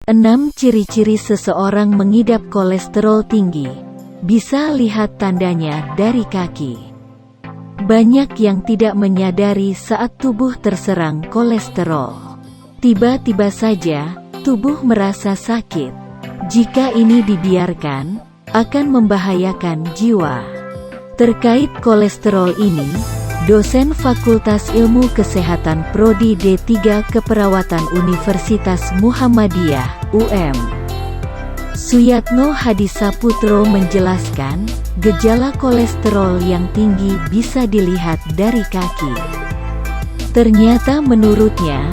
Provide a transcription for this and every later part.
6 ciri-ciri seseorang mengidap kolesterol tinggi. Bisa lihat tandanya dari kaki. Banyak yang tidak menyadari saat tubuh terserang kolesterol. Tiba-tiba saja, tubuh merasa sakit. Jika ini dibiarkan, akan membahayakan jiwa. Terkait kolesterol ini, dosen Fakultas Ilmu Kesehatan Prodi D3 Keperawatan Universitas Muhammadiyah, UM, Suyatno Hadisaputro menjelaskan, gejala kolesterol yang tinggi bisa dilihat dari kaki. Ternyata menurutnya,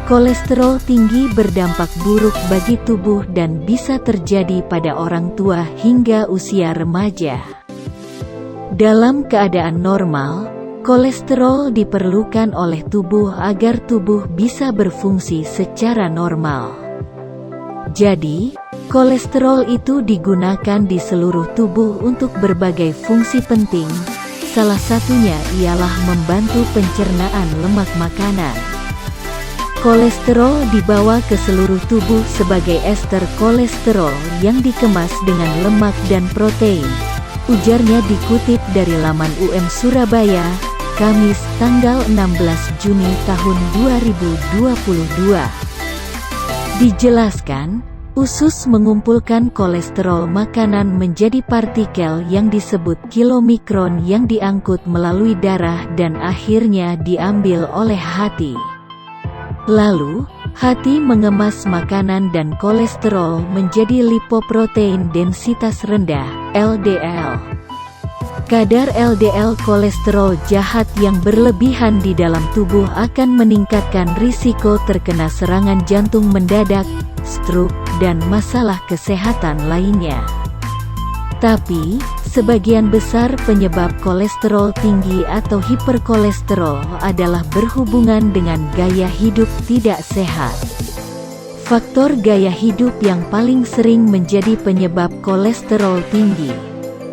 kolesterol tinggi berdampak buruk bagi tubuh dan bisa terjadi pada orang tua hingga usia remaja. Dalam keadaan normal, kolesterol diperlukan oleh tubuh agar tubuh bisa berfungsi secara normal. Jadi, kolesterol itu digunakan di seluruh tubuh untuk berbagai fungsi penting, salah satunya ialah membantu pencernaan lemak makanan. Kolesterol dibawa ke seluruh tubuh sebagai ester kolesterol yang dikemas dengan lemak dan protein. Ujarnya dikutip dari laman UM Surabaya, Kamis tanggal 16 Juni tahun 2022. Dijelaskan, usus mengumpulkan kolesterol makanan menjadi partikel yang disebut kilomikron yang diangkut melalui darah dan akhirnya diambil oleh hati. Lalu, hati mengemas makanan dan kolesterol menjadi lipoprotein densitas rendah, LDL. Kadar LDL kolesterol jahat yang berlebihan di dalam tubuh akan meningkatkan risiko terkena serangan jantung mendadak, stroke, dan masalah kesehatan lainnya. Tapi, sebagian besar penyebab kolesterol tinggi atau hiperkolesterol adalah berhubungan dengan gaya hidup tidak sehat. Faktor gaya hidup yang paling sering menjadi penyebab kolesterol tinggi.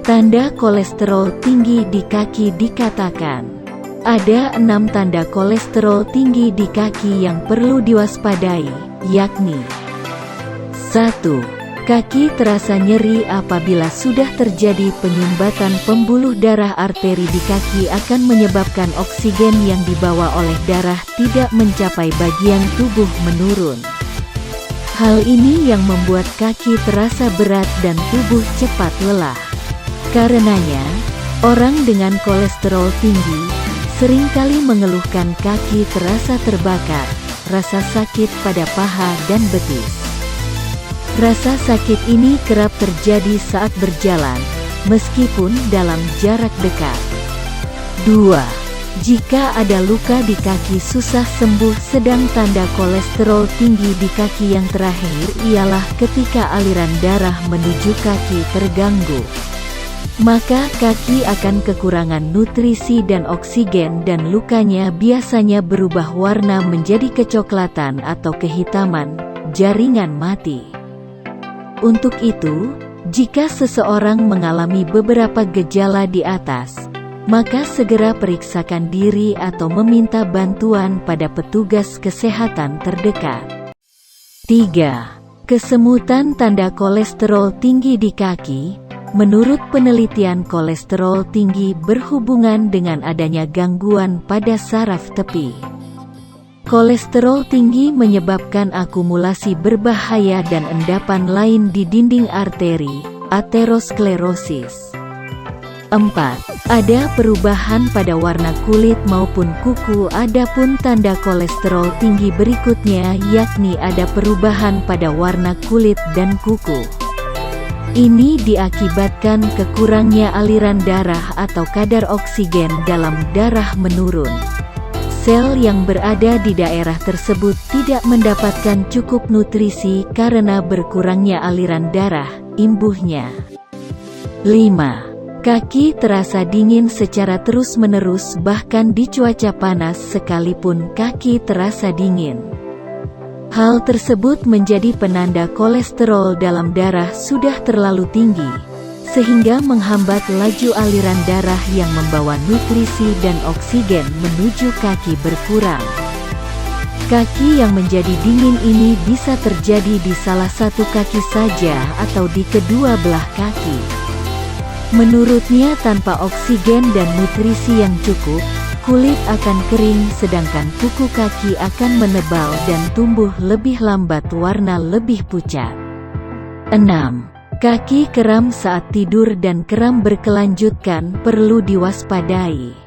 Tanda kolesterol tinggi di kaki dikatakan. Ada 6 tanda kolesterol tinggi di kaki yang perlu diwaspadai, yakni 1. Kaki terasa nyeri. Apabila sudah terjadi penyumbatan pembuluh darah, arteri di kaki akan menyebabkan oksigen yang dibawa oleh darah tidak mencapai bagian tubuh menurun. Hal ini yang membuat kaki terasa berat dan tubuh cepat lelah. Karenanya, orang dengan kolesterol tinggi seringkali mengeluhkan kaki terasa terbakar, rasa sakit pada paha dan betis. Rasa sakit ini kerap terjadi saat berjalan, meskipun dalam jarak dekat. 2. Jika ada luka di kaki susah sembuh. Sedang tanda kolesterol tinggi di kaki yang terakhir ialah ketika aliran darah menuju kaki terganggu. Maka kaki akan kekurangan nutrisi dan oksigen dan lukanya biasanya berubah warna menjadi kecoklatan atau kehitaman, jaringan mati. Untuk itu, jika seseorang mengalami beberapa gejala di atas, maka segera periksakan diri atau meminta bantuan pada petugas kesehatan terdekat. 3. Kesemutan. Tanda kolesterol tinggi di kaki. Menurut penelitian, kolesterol tinggi berhubungan dengan adanya gangguan pada saraf tepi. Kolesterol tinggi menyebabkan akumulasi berbahaya dan endapan lain di dinding arteri, aterosklerosis. 4. Ada perubahan pada warna kulit maupun kuku. Adapun tanda kolesterol tinggi berikutnya yakni ada perubahan pada warna kulit dan kuku. Ini diakibatkan kekurangnya aliran darah atau kadar oksigen dalam darah menurun. Sel yang berada di daerah tersebut tidak mendapatkan cukup nutrisi karena berkurangnya aliran darah, imbuhnya. 5. Kaki terasa dingin secara terus-menerus bahkan di cuaca panas sekalipun kaki terasa dingin. Hal tersebut menjadi penanda kolesterol dalam darah sudah terlalu tinggi, sehingga menghambat laju aliran darah yang membawa nutrisi dan oksigen menuju kaki berkurang. Kaki yang menjadi dingin ini bisa terjadi di salah satu kaki saja atau di kedua belah kaki. Menurutnya tanpa oksigen dan nutrisi yang cukup, kulit akan kering sedangkan kuku kaki akan menebal dan tumbuh lebih lambat warna lebih pucat. 6. Kaki kram saat tidur dan kram berkelanjutan perlu diwaspadai.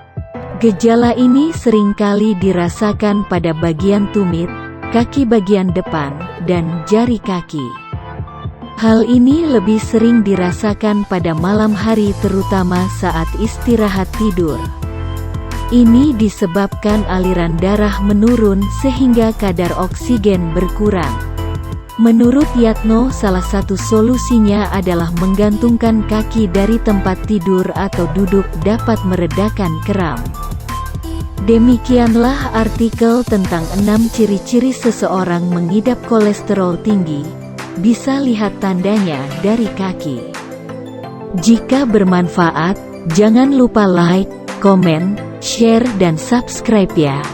Gejala ini seringkali dirasakan pada bagian tumit, kaki bagian depan, dan jari kaki. Hal ini lebih sering dirasakan pada malam hari terutama saat istirahat tidur. Ini disebabkan aliran darah menurun sehingga kadar oksigen berkurang. Menurut Yatno, salah satu solusinya adalah menggantungkan kaki dari tempat tidur atau duduk dapat meredakan kram. Demikianlah artikel tentang 6 ciri-ciri seseorang mengidap kolesterol tinggi. Bisa lihat tandanya dari kaki. Jika bermanfaat, jangan lupa like, komen, share dan subscribe ya.